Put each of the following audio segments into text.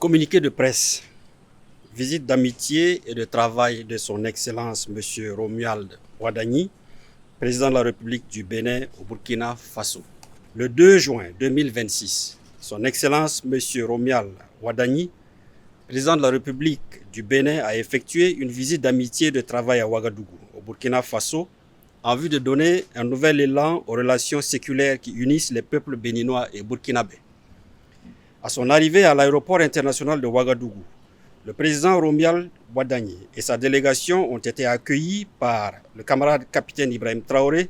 Communiqué de presse, visite d'amitié et de travail de son Excellence M. Romuald Wadagni, président de la République du Bénin au Burkina Faso. Le 2 juin 2026, son Excellence M. Romuald Wadagni, président de la République du Bénin, a effectué une visite d'amitié et de travail à Ouagadougou, au Burkina Faso, en vue de donner un nouvel élan aux relations séculaires qui unissent les peuples béninois et burkinabés. À son arrivée à l'aéroport international de Ouagadougou, le président Romuald Wadagni et sa délégation ont été accueillis par le camarade capitaine Ibrahim Traoré,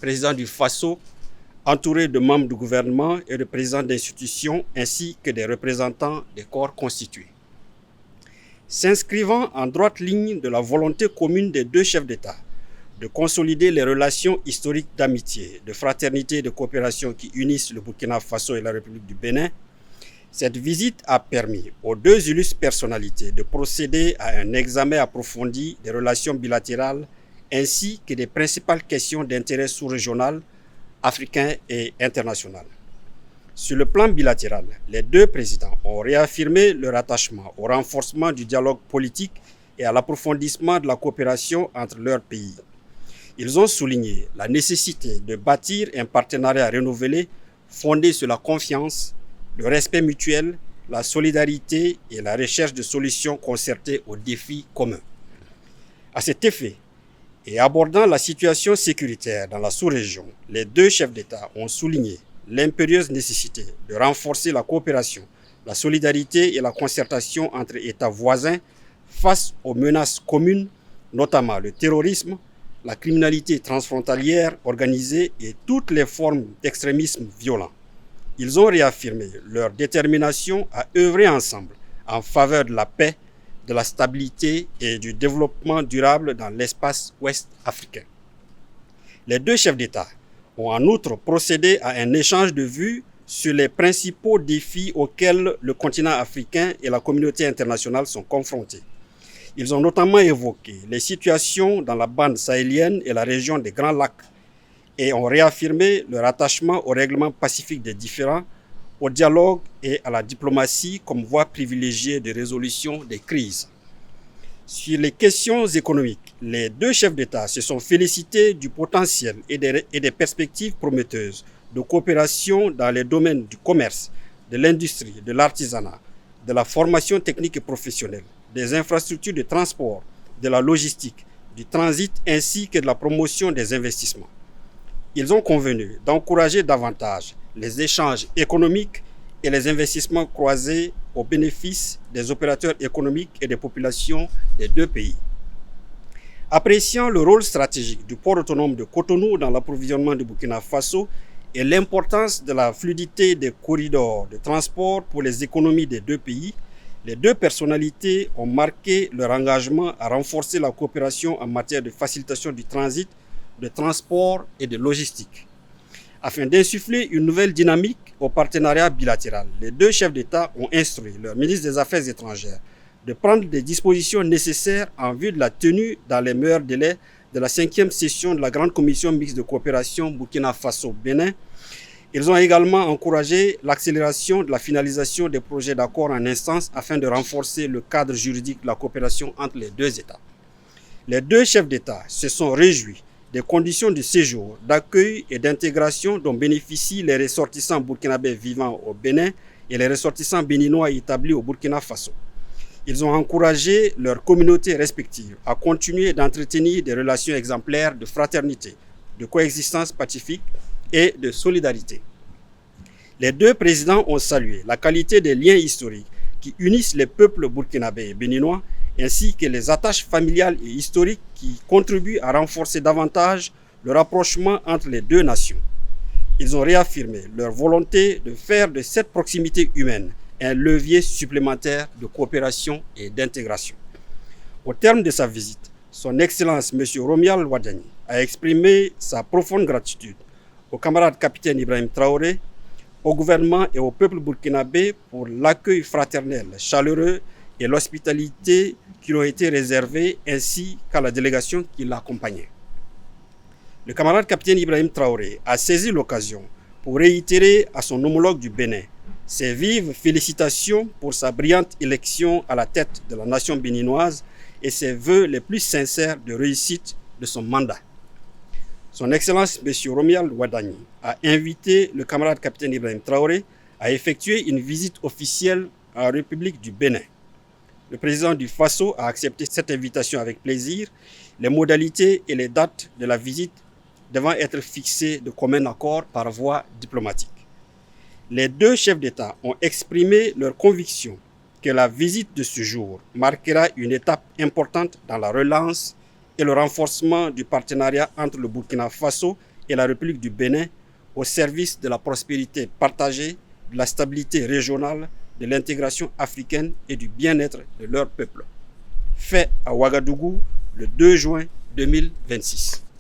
président du Faso, entouré de membres du gouvernement et de présidents d'institutions ainsi que des représentants des corps constitués. S'inscrivant en droite ligne de la volonté commune des deux chefs d'État de consolider les relations historiques d'amitié, de fraternité et de coopération qui unissent le Burkina Faso et la République du Bénin, cette visite a permis aux deux illustres personnalités de procéder à un examen approfondi des relations bilatérales ainsi que des principales questions d'intérêt sous-régional, africain et international. Sur le plan bilatéral, les deux présidents ont réaffirmé leur attachement au renforcement du dialogue politique et à l'approfondissement de la coopération entre leurs pays. Ils ont souligné la nécessité de bâtir un partenariat renouvelé fondé sur la confiance, le respect mutuel, la solidarité et la recherche de solutions concertées aux défis communs. À cet effet, et abordant la situation sécuritaire dans la sous-région, les deux chefs d'État ont souligné l'impérieuse nécessité de renforcer la coopération, la solidarité et la concertation entre États voisins face aux menaces communes, notamment le terrorisme, la criminalité transfrontalière organisée et toutes les formes d'extrémisme violent. Ils ont réaffirmé leur détermination à œuvrer ensemble en faveur de la paix, de la stabilité et du développement durable dans l'espace ouest africain. Les deux chefs d'État ont en outre procédé à un échange de vues sur les principaux défis auxquels le continent africain et la communauté internationale sont confrontés. Ils ont notamment évoqué les situations dans la bande sahélienne et la région des Grands Lacs et ont réaffirmé leur attachement au règlement pacifique des différends, au dialogue et à la diplomatie comme voie privilégiée de résolution des crises. Sur les questions économiques, les deux chefs d'État se sont félicités du potentiel et des perspectives prometteuses de coopération dans les domaines du commerce, de l'industrie, de l'artisanat, de la formation technique et professionnelle, des infrastructures de transport, de la logistique, du transit ainsi que de la promotion des investissements. Ils ont convenu d'encourager davantage les échanges économiques et les investissements croisés au bénéfice des opérateurs économiques et des populations des deux pays. Appréciant le rôle stratégique du port autonome de Cotonou dans l'approvisionnement du Burkina Faso et l'importance de la fluidité des corridors de transport pour les économies des deux pays, les deux personnalités ont marqué leur engagement à renforcer la coopération en matière de facilitation du transit, de transport et de logistique. Afin d'insuffler une nouvelle dynamique au partenariat bilatéral, les deux chefs d'État ont instruit leur ministre des Affaires étrangères de prendre des dispositions nécessaires en vue de la tenue dans les meilleurs délais de la 5e session de la Grande Commission mixte de coopération Burkina Faso-Bénin. Ils ont également encouragé l'accélération de la finalisation des projets d'accord en instance afin de renforcer le cadre juridique de la coopération entre les deux États. Les deux chefs d'État se sont réjouis des conditions de séjour, d'accueil et d'intégration dont bénéficient les ressortissants burkinabés vivant au Bénin et les ressortissants béninois établis au Burkina Faso. Ils ont encouragé leurs communautés respectives à continuer d'entretenir des relations exemplaires de fraternité, de coexistence pacifique et de solidarité. Les deux présidents ont salué la qualité des liens historiques qui unissent les peuples burkinabés et béninois ainsi que les attaches familiales et historiques qui contribuent à renforcer davantage le rapprochement entre les deux nations. Ils ont réaffirmé leur volonté de faire de cette proximité humaine un levier supplémentaire de coopération et d'intégration. Au terme de sa visite, son Excellence M. Romuald Wadagni a exprimé sa profonde gratitude au camarade capitaine Ibrahim Traoré, au gouvernement et au peuple burkinabé pour l'accueil fraternel, chaleureux et l'hospitalité qui lui ont été réservées ainsi qu'à la délégation qui l'accompagnait. Le camarade capitaine Ibrahim Traoré a saisi l'occasion pour réitérer à son homologue du Bénin Ses vives félicitations pour sa brillante élection à la tête de la nation béninoise et ses vœux les plus sincères de réussite de son mandat. Son Excellence M. Romuald Wadagni a invité le camarade capitaine Ibrahim Traoré à effectuer une visite officielle en République du Bénin. Le président du Faso a accepté cette invitation avec plaisir, les modalités et les dates de la visite devant être fixées de commun accord par voie diplomatique. Les deux chefs d'État ont exprimé leur conviction que la visite de ce jour marquera une étape importante dans la relance et le renforcement du partenariat entre le Burkina Faso et la République du Bénin au service de la prospérité partagée, de la stabilité régionale, de l'intégration africaine et du bien-être de leur peuple. Fait à Ouagadougou le 2 juin 2026.